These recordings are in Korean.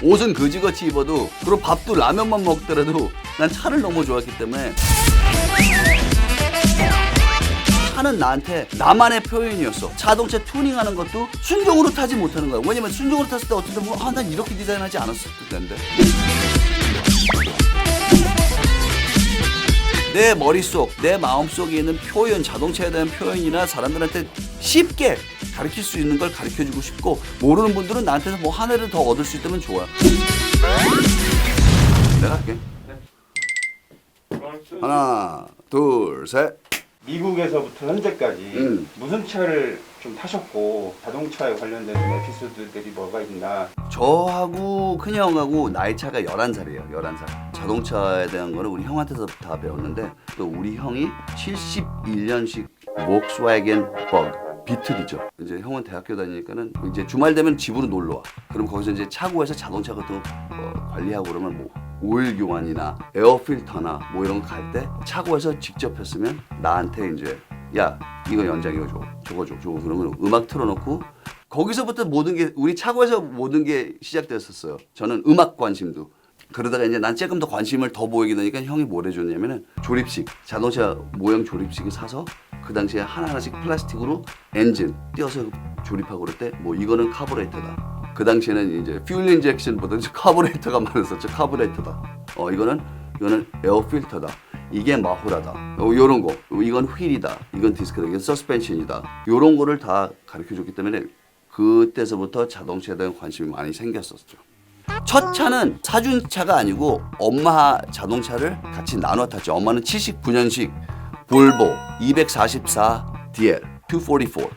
옷은 그지같이 입어도 그리고 밥도 라면만 먹더라도 난 차를 너무 좋아했기 때문에 차는 나한테 나만의 표현이었어. 자동차 튜닝하는 것도 순정으로 타지 못하는 거야. 왜냐면 순정으로 탔을 때 어떤 때 보면 난 이렇게 디자인하지 않았을 텐데. 내 머릿속, 내 마음속에 있는 표현, 자동차에 대한 표현이나 사람들한테 쉽게 가르칠 수 있는 걸 가르쳐주고 싶고, 모르는 분들은 나한테서 뭐 하나를 더 얻을 수 있다면 좋아. 내가 할게. 하나, 둘, 셋. 미국에서부터 현재까지 무슨 차를 좀 타셨고 자동차에 관련된 에피소드들이 뭐가 있나? 저하고 큰형하고 나이 차가 11살이에요. 11살. 자동차에 대한 거는 우리 형한테서 다 배웠는데, 또 우리 형이 71년식 volkswagen bug 비틀이죠. 이제 형은 대학교 다니니까는 이제 주말 되면 집으로 놀러 와. 그럼 거기서 이제 차고에서 자동차 같은 거 관리하고 그러면 뭐 오일 교환이나 에어 필터나 뭐 이런 거 갈 때 차고에서 직접 했으면 나한테 이제 야 이거 연장 이거 줘, 저거 줘, 저거. 그러면 음악 틀어놓고 거기서부터 모든 게 우리 차고에서 모든 게 시작됐었어요. 저는 음악 관심도. 그러다가 이제 난 조금 더 관심을 더 보이게 되니까 형이 뭘 해줬냐면은 조립식, 자동차 모형 조립식을 사서 그 당시에 하나하나씩 플라스틱으로 엔진 띄어서 조립하고 그럴 때 뭐 이거는 카부레이터다. 그 당시에는 이제 퓨얼 인젝션보다 카부레이터가 많았었죠. 카부레이터다. 이거는 에어 필터다. 이게 마호라다. 요런 거. 이건 휠이다. 이건 디스크다. 이건 서스펜션이다. 요런 거를 다 가르쳐 줬기 때문에 그때서부터 자동차에 대한 관심이 많이 생겼었죠. 첫 차는 사준 차가 아니고 엄마 자동차를 같이 나눠 탔죠. 엄마는 79년식 볼보 244 DL 244.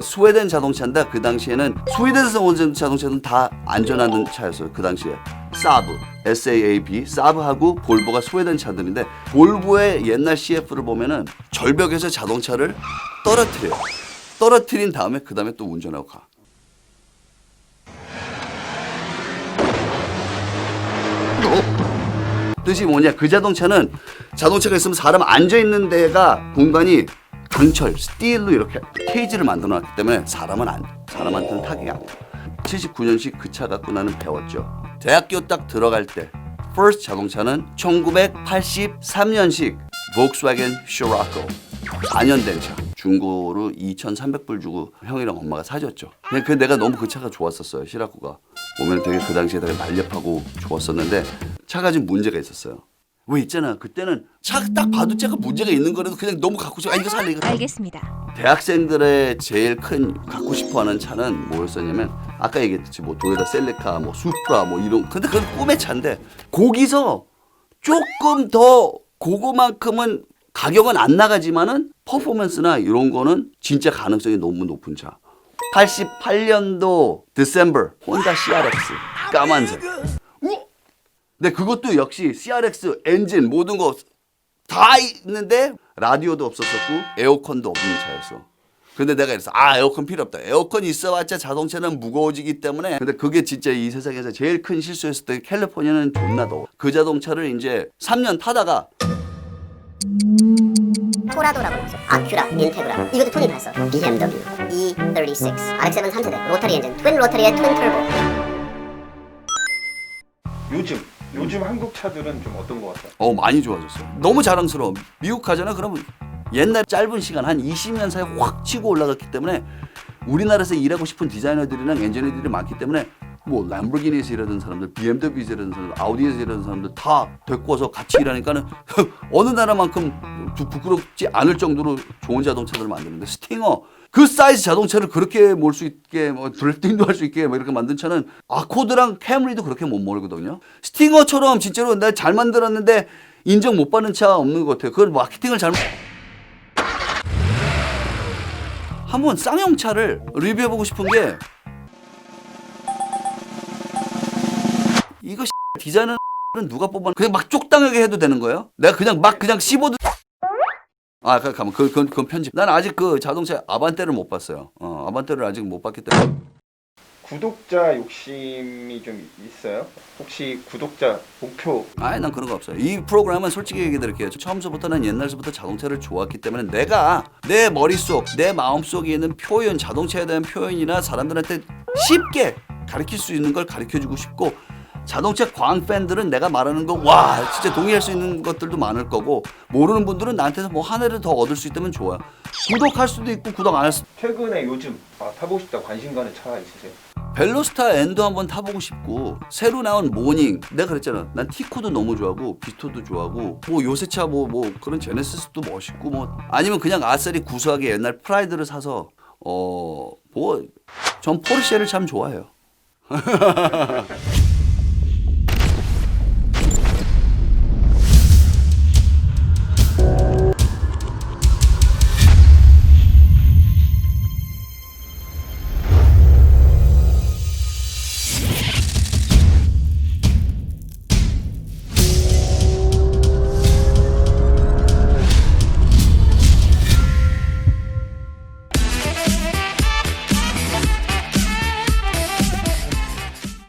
스웨덴 자동차인데 그 당시에는 스웨덴에서 온 자동차는 다 안전한 차였어요. 그 당시에 사브, SAAB, 사브하고 볼보가 스웨덴 차들인데, 볼보의 옛날 CF를 보면은 절벽에서 자동차를 떨어뜨려요. 떨어뜨린 다음에 그 다음에 또 운전하고 가. 뜻이 뭐냐? 그 자동차는 자동차가 있으면 사람 앉아 있는 데가 공간이 강철, 스틸로 이렇게 케이지를 만들어 놨기 때문에 사람한테는 타기가 안 돼. 79년식 그 차 갖고 나는 배웠죠. 대학교 딱 들어갈 때 first 자동차는 1983년식 Volkswagen Scirocco 4년 된 차. 중고로 2,300불 주고 형이랑 엄마가 사줬죠. 근데 내가 너무 그 차가 좋았었어요. 시라코가 보면 되게 그 당시에 되게 날렵하고 좋았었는데 차가 좀 문제가 있었어요. 왜 있잖아. 그때는 차 딱 봐도 차가 문제가 있는 거라도 그냥 너무 갖고 싶어. 이거 살래 이거. 알겠습니다. 대학생들의 제일 큰 갖고 싶어하는 차는 뭐였었냐면 아까 얘기했듯이 뭐 도요타 셀레카, 뭐 수프라, 뭐 이런. 근데 그건 꿈의 차인데 거기서 조금 더 그거만큼은 가격은 안 나가지만은 퍼포먼스나 이런 거는 진짜 가능성이 너무 높은 차. 88년도 디셈버 혼다 CRX 까만색. 근데 그것도 역시 CRX 엔진 모든 거 다 있는데 라디오도 없었었고 에어컨도 없는 차였어. 근데 내가 이랬어. 에어컨 필요 없다. 에어컨 있어봤자 자동차는 무거워지기 때문에. 근데 그게 진짜 이 세상에서 제일 큰 실수였을 때 캘리포니아는 존나 더워. 그 자동차를 이제 3년 타다가 토라도라고 있어. 아큐라, 인테그라. 이것도 톤이 다 있어. BMW E36, RX-7 3세대, 로터리 엔진, 트윈 로터리의 트윈 터보. 요즘 한국 차들은 좀 어떤 것 같아요? 많이 좋아졌어. 너무 자랑스러워. 미국 가잖아. 그러면 옛날 짧은 시간 한 20년 사이에 확 치고 올라갔기 때문에 우리나라에서 일하고 싶은 디자이너들이랑 엔지니어들이 많기 때문에 뭐 람보르기니에서 일하던 사람들, BMW에서 일하던 사람들, 아우디에서 일하던 사람들 다 데리고 와서 같이 일하니까는 어느 나라만큼 부끄럽지 않을 정도로 좋은 자동차들을 만드는데, 스팅어 그 사이즈 자동차를 그렇게 몰 수 있게 뭐 드래프팅도 할 수 있게 뭐 이렇게 만든 차는 아코드랑 캠리도 그렇게 못 몰거든요. 스팅어처럼 진짜로 나 잘 만들었는데 인정 못 받는 차 없는 것 같아요. 그걸 마케팅을 잘못. 한번 쌍용 차를 리뷰해보고 싶은 게, 이거 디자인은 누가 뽑아? 그냥 막 쪽당하게 해도 되는 거예요? 내가 그냥 씹어도. 잠깐만. 그건 편집. 난 아직 그 자동차 아반떼를 못 봤어요. 아반떼를 아직 못 봤기 때문에. 구독자 욕심이 좀 있어요? 혹시 구독자 목표 아니 난 그런 거 없어요. 이 프로그램은 솔직히 얘기 드릴게요. 처음서부터는 옛날서부터 자동차를 좋아했기 때문에 내가 내 머릿속 내 마음속에 있는 표현, 자동차에 대한 표현이나 사람들한테 쉽게 가르칠 수 있는 걸 가르쳐주고 싶고, 자동차 광 팬들은 내가 말하는 거 와 진짜 동의할 수 있는 것들도 많을 거고, 모르는 분들은 나한테서 뭐 하나를 더 얻을 수 있다면 좋아요. 구독할 수도 있고 구독 안 할 수도. 최근에 요즘 타보고 싶다 관심 가는 차 있으세요? 벨로스타 N도 한번 타보고 싶고, 새로 나온 모닝, 내가 그랬잖아, 난 티코도 너무 좋아하고 비토도 좋아하고, 뭐 요새 차 뭐 그런 제네시스도 멋있고, 뭐 아니면 그냥 아싸리 구수하게 옛날 프라이드를 사서 전 포르쉐를 참 좋아해요.